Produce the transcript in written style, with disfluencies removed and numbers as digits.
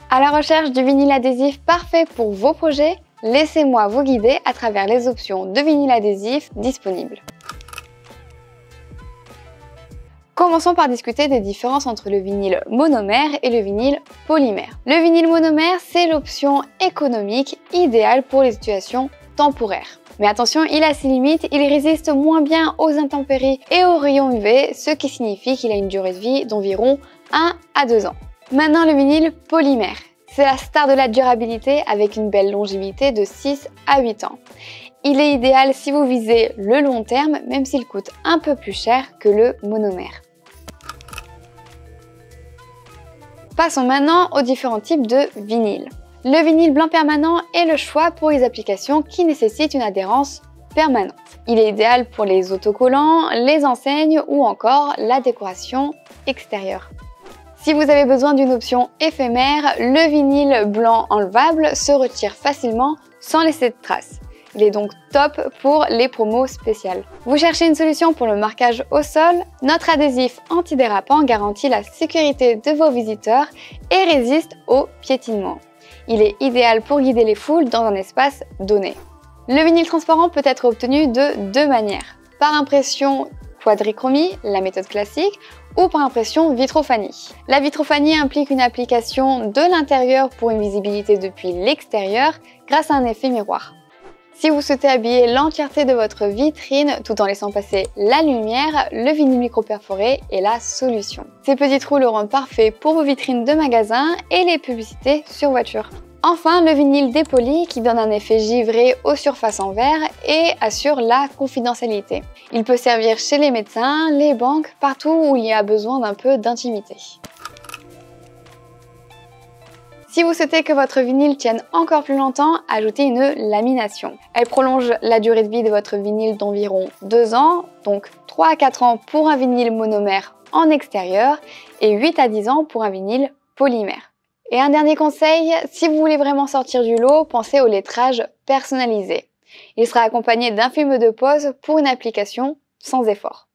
À la recherche du vinyle adhésif parfait pour vos projets, laissez-moi vous guider à travers les options de vinyle adhésif disponibles. Commençons par discuter des différences entre le vinyle monomère et le vinyle polymère. Le vinyle monomère, c'est l'option économique idéale pour les situations temporaires. Mais attention, il a ses limites, il résiste moins bien aux intempéries et aux rayons UV, ce qui signifie qu'il a une durée de vie d'environ 1 à 2 ans. Maintenant, le vinyle polymère. C'est la star de la durabilité avec une belle longévité de 6 à 8 ans. Il est idéal si vous visez le long terme, même s'il coûte un peu plus cher que le monomère. Passons maintenant aux différents types de vinyle. Le vinyle blanc permanent est le choix pour les applications qui nécessitent une adhérence permanente. Il est idéal pour les autocollants, les enseignes ou encore la décoration extérieure. Si vous avez besoin d'une option éphémère, le vinyle blanc enlevable se retire facilement sans laisser de traces. Il est donc top pour les promos spéciales. Vous cherchez une solution pour le marquage au sol? Notre adhésif antidérapant garantit la sécurité de vos visiteurs et résiste au piétinement. Il est idéal pour guider les foules dans un espace donné. Le vinyle transparent peut être obtenu de deux manières. Par impression quadrichromie, la méthode classique, ou par impression vitrophanie. La vitrophanie implique une application de l'intérieur pour une visibilité depuis l'extérieur grâce à un effet miroir. Si vous souhaitez habiller l'entièreté de votre vitrine tout en laissant passer la lumière, le vinyle micro-perforé est la solution. Ces petits trous le rendent parfait pour vos vitrines de magasins et les publicités sur voiture. Enfin, le vinyle dépoli qui donne un effet givré aux surfaces en verre et assure la confidentialité. Il peut servir chez les médecins, les banques, partout où il y a besoin d'un peu d'intimité. Si vous souhaitez que votre vinyle tienne encore plus longtemps, ajoutez une lamination. Elle prolonge la durée de vie de votre vinyle d'environ 2 ans, donc 3 à 4 ans pour un vinyle monomère en extérieur et 8 à 10 ans pour un vinyle polymère. Et un dernier conseil, si vous voulez vraiment sortir du lot, pensez au lettrage personnalisé. Il sera accompagné d'un film de pause pour une application sans effort.